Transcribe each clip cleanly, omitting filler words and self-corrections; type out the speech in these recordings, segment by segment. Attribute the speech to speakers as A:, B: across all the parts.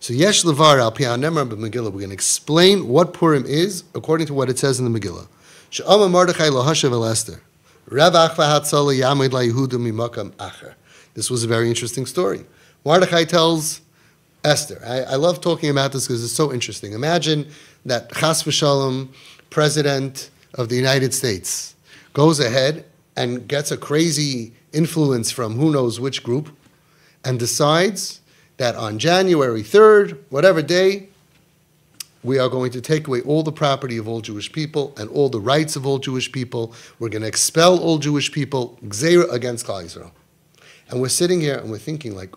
A: So Yesh Levar al Pi HaNemar b'Megillah. We're going to explain what Purim is according to what it says in the Megillah. She'ama Mordechai lo hashav el Esther. Revach v'hatzala yamid la Yehuda mimakam acher. This was a very interesting story. Mordechai tells Esther. I love talking about this because it's so interesting. Imagine that Chas v'Shalom, President of the United States, goes ahead and gets a crazy influence from who knows which group and decides that on January 3rd, whatever day, we are going to take away all the property of all Jewish people and all the rights of all Jewish people. We're going to expel all Jewish people, Gzeira against Klal Yisrael. And we're sitting here and we're thinking, like,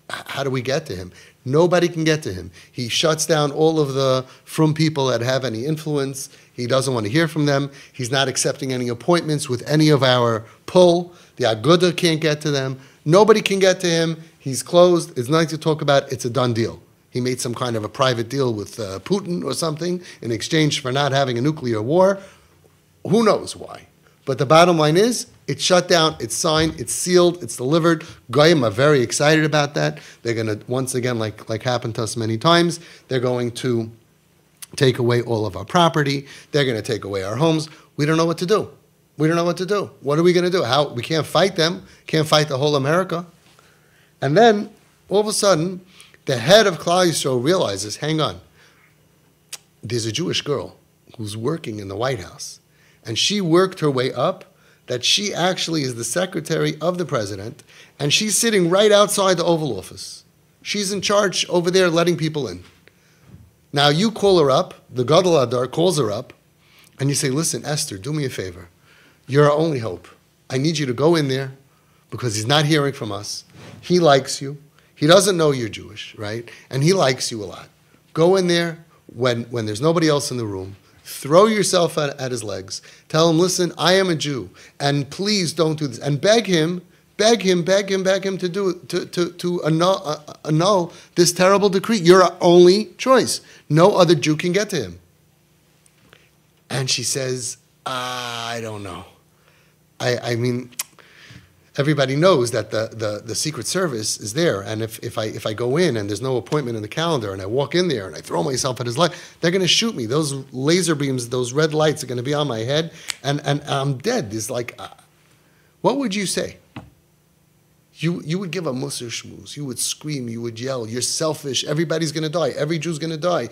A: how do we get to him? Nobody can get to him. He shuts down all of the from people that have any influence. He doesn't want to hear from them. He's not accepting any appointments with any of our pull. The Aguda can't get to them. Nobody can get to him. He's closed. It's nothing to talk about. It's a done deal. He made some kind of a private deal with Putin or something in exchange for not having a nuclear war. Who knows why? But the bottom line is, it's shut down, it's signed, it's sealed, it's delivered. Goyim are very excited about that. They're going to, once again, like happened to us many times, they're going to take away all of our property. They're going to take away our homes. We don't know what to do. We don't know what to do. What are we going to do? How? We can't fight them. Can't fight the whole America. And then, all of a sudden, the head of Klal Yisrael realizes, hang on, there's a Jewish girl who's working in the White House. And she worked her way up, that she actually is the secretary of the president, and she's sitting right outside the Oval Office. She's in charge over there letting people in. Now you call her up, the Gadol Adar calls her up, and you say, listen, Esther, do me a favor. You're our only hope. I need you to go in there because he's not hearing from us. He likes you. He doesn't know you're Jewish, right? And he likes you a lot. Go in there when there's nobody else in the room. Throw yourself at his legs. Tell him, listen, I am a Jew, and please don't do this. And beg him to annul this terrible decree. You're our only choice. No other Jew can get to him. And she says, I don't know. I mean, everybody knows that the Secret Service is there, and if I go in and there's no appointment in the calendar and I walk in there and I throw myself at his leg, they're going to shoot me. Those laser beams, those red lights are going to be on my head, and I'm dead. It's like, what would you say? You would give a musar shmooze. You would scream. You would yell. You're selfish. Everybody's going to die. Every Jew's going to die.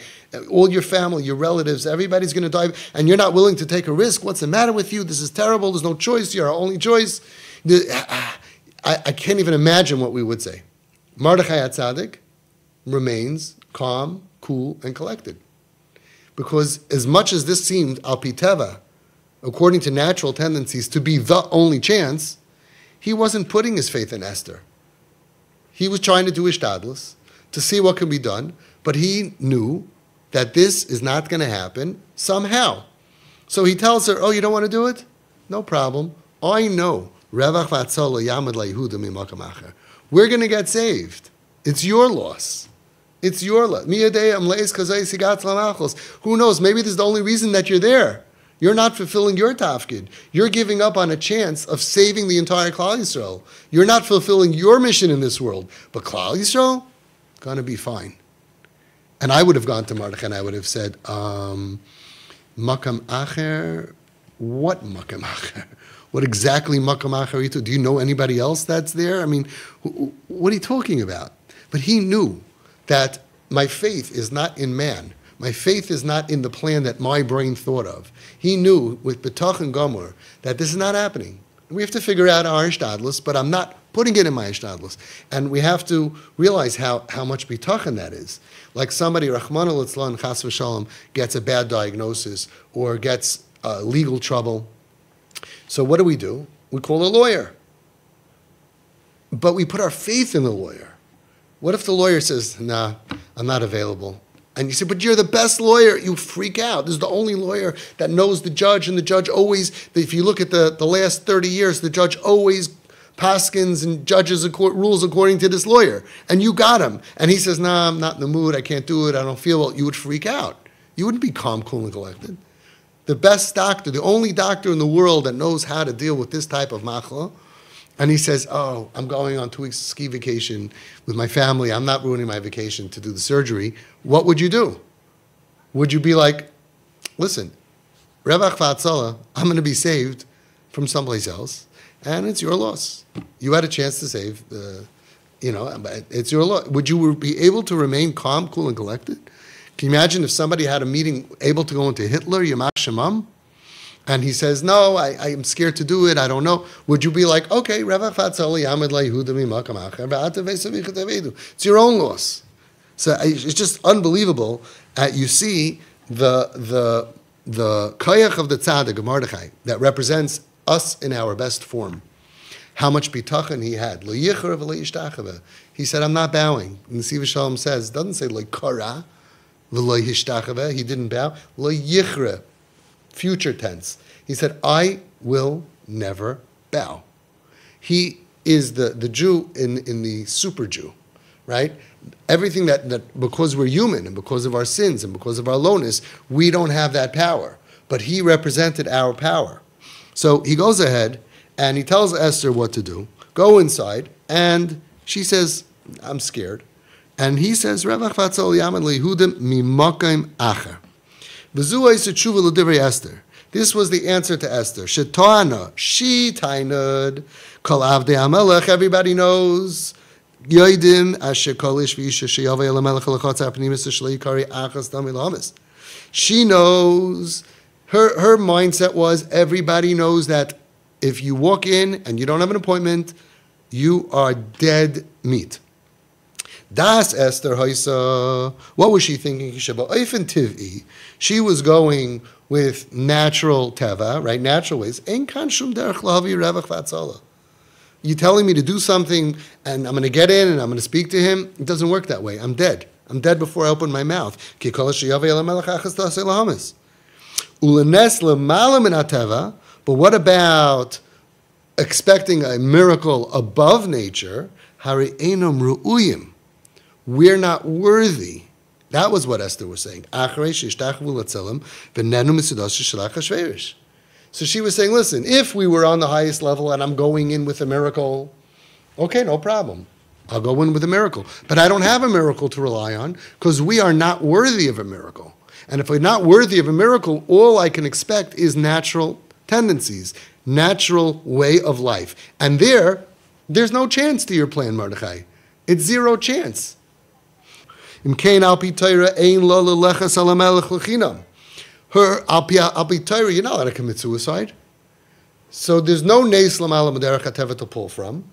A: All your family, your relatives, everybody's going to die, and you're not willing to take a risk. What's the matter with you? This is terrible. There's no choice. You're our only choice. I can't even imagine what we would say. Mordechai HaTzadik remains calm, cool, and collected. Because as much as this seemed, al pi teva, according to natural tendencies, to be the only chance, he wasn't putting his faith in Esther. He was trying to do ishtadlus, to see what can be done, but he knew that this is not going to happen somehow. So he tells her, oh, you don't want to do it? No problem. I know. We're going to get saved. It's your loss. It's your loss. Who knows? Maybe this is the only reason that you're there. You're not fulfilling your tafkid. You're giving up on a chance of saving the entire Klal Yisrael. You're not fulfilling your mission in this world. But Klal Yisrael, going to be fine. And I would have gone to Mordechai and I would have said, Makam Acher? What Makam Acher? What exactly Makam Acher are you to? Do you know anybody else that's there? I mean, what are you talking about? But he knew that my faith is not in man. My faith is not in the plan that my brain thought of. He knew with B'tach and Gomor that this is not happening. We have to figure out our ishtadlus, but I'm not putting it in my ishtadlus. And we have to realize how much bitachon that is. Like somebody, Rachmana litzlan, chas v'shalom, gets a bad diagnosis or gets legal trouble. So what do? We call a lawyer. But we put our faith in the lawyer. What if the lawyer says, nah, I'm not available? And you say, but you're the best lawyer. You freak out. This is the only lawyer that knows the judge, and the judge always, if you look at the last 30 years, the judge always paskins and judges rules according to this lawyer. And you got him. And he says, nah, I'm not in the mood. I can't do it. I don't feel well. You would freak out. You wouldn't be calm, cool, and collected. The best doctor, the only doctor in the world that knows how to deal with this type of machla, and he says, oh, I'm going on 2 weeks ski vacation with my family. I'm not ruining my vacation to do the surgery. What would you do? Would you be like, listen, Revach V'Hatzalah, I'm going to be saved from someplace else, and it's your loss. You had a chance to save it's your loss. Would you be able to remain calm, cool, and collected? Can you imagine if somebody had a meeting able to go into Hitler, Yamach Shemam, and he says, no, I am scared to do it, I don't know. Would you be like, okay, Revach V'Hatzalah, Yamid LaYehuda Mimakam Acher, V'ata V'Savicha Tavedu. It's your own loss. So it's just unbelievable. You see the koyach of the tzaddik of Mordechai that represents us in our best form. How much bitachon he had. Lo yichra v'lo yishtachava. He said, I'm not bowing. And the Siva Shalom says, it doesn't say lo kara v'lo yishtachava. He didn't bow. Lo yichra, future tense. He said, I will never bow. He is the Jew in the super Jew, right? Everything that because we're human and because of our sins and because of our lowness, we don't have that power. But he represented our power. So he goes ahead and he tells Esther what to do. Go inside. And she says, I'm scared. And he says, Revach V'Hatzalah Yamed LaYehudim Mimakayim Acher. V'zu Eisa Tshuva L'divrei Esther. This was the answer to Esther. Shetana, she tainad, Kol Avdei HaMelech, everybody knows. Yoidim Asher Kolish V'Isha Sheyavei LaMelech L'Chotz HaPnimis Shlei Kari Achas Dami L'Hamis. She knows, her mindset was, everybody knows that if you walk in and you don't have an appointment, you are dead meat. Das Esther Haisa. What was she thinking? She was going with natural teva, right? Natural ways. You telling me to do something and I'm going to get in and I'm going to speak to him? It doesn't work that way. I'm dead. I'm dead before I open my mouth. But what about expecting a miracle above nature? We're not worthy. That was what Esther was saying. So she was saying, listen, if we were on the highest level and I'm going in with a miracle, okay, no problem. I'll go in with a miracle. But I don't have a miracle to rely on because we are not worthy of a miracle. And if we're not worthy of a miracle, all I can expect is natural tendencies, natural way of life. And there's no chance to your plan, Mordechai. It's zero chance. Her alpi Torah, you're not allowed to commit suicide. So there's no neis l'mala m'derech hateva to pull from.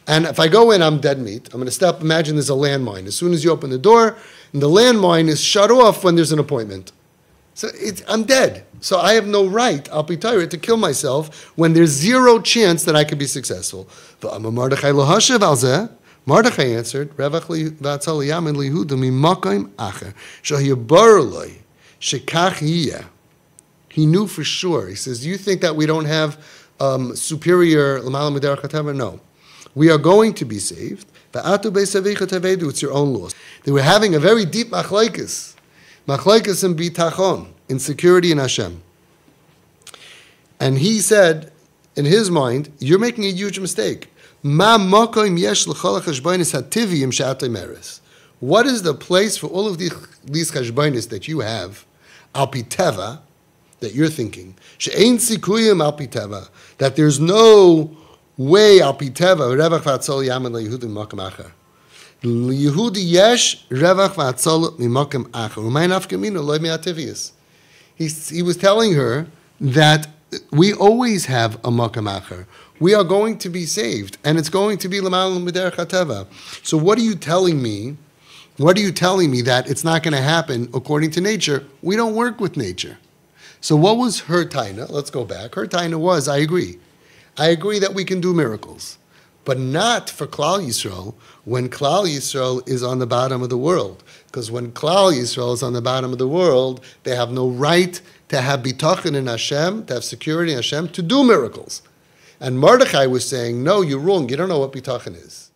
A: And if I go in, I'm dead meat. I'm going to step. Imagine there's a landmine. As soon as you open the door, and the landmine is shut off when there's an appointment. So I'm dead. So I have no right, alpi Torah, to kill myself when there's zero chance that I could be successful. Mordechai answered, Revach V'Hatzalah Yamed LaYehuda Mimakayim Acher Shehiyabara Lo Shekach Yiyeh. He knew for sure. He says, do you think that we don't have superior l'mala m'derech hateva? No. We are going to be saved. V'atu b'savicha tavedu. It's your own loss. They were having a very deep machlokes in bitachon, in security in Hashem. And he said, in his mind, you're making a huge mistake. What is the place for all of these cheshbonis that you have, alpi teva, that you're thinking? She'ein sikuyim alpi teva, that there's no way alpi teva, revach v'hatzalah yamed LaYehuda mimakam acher. LaYehudi yesh revach v'hatzalah mimakam acher. U'may nafkamina lo me'ativius. He was telling her that we always have a makam acher. We are going to be saved, and it's going to be l'mal m'derech hateva. So what are you telling me? What are you telling me that it's not going to happen according to nature? We don't work with nature. So what was her taina? Let's go back. Her taina was, I agree. I agree that we can do miracles, but not for Klal Yisrael when Klal Yisrael is on the bottom of the world. Because when Klal Yisrael is on the bottom of the world, they have no right to have bitachon in Hashem, to have security in Hashem, to do miracles. And Mordechai was saying, no, you're wrong. You don't know what bitachon is.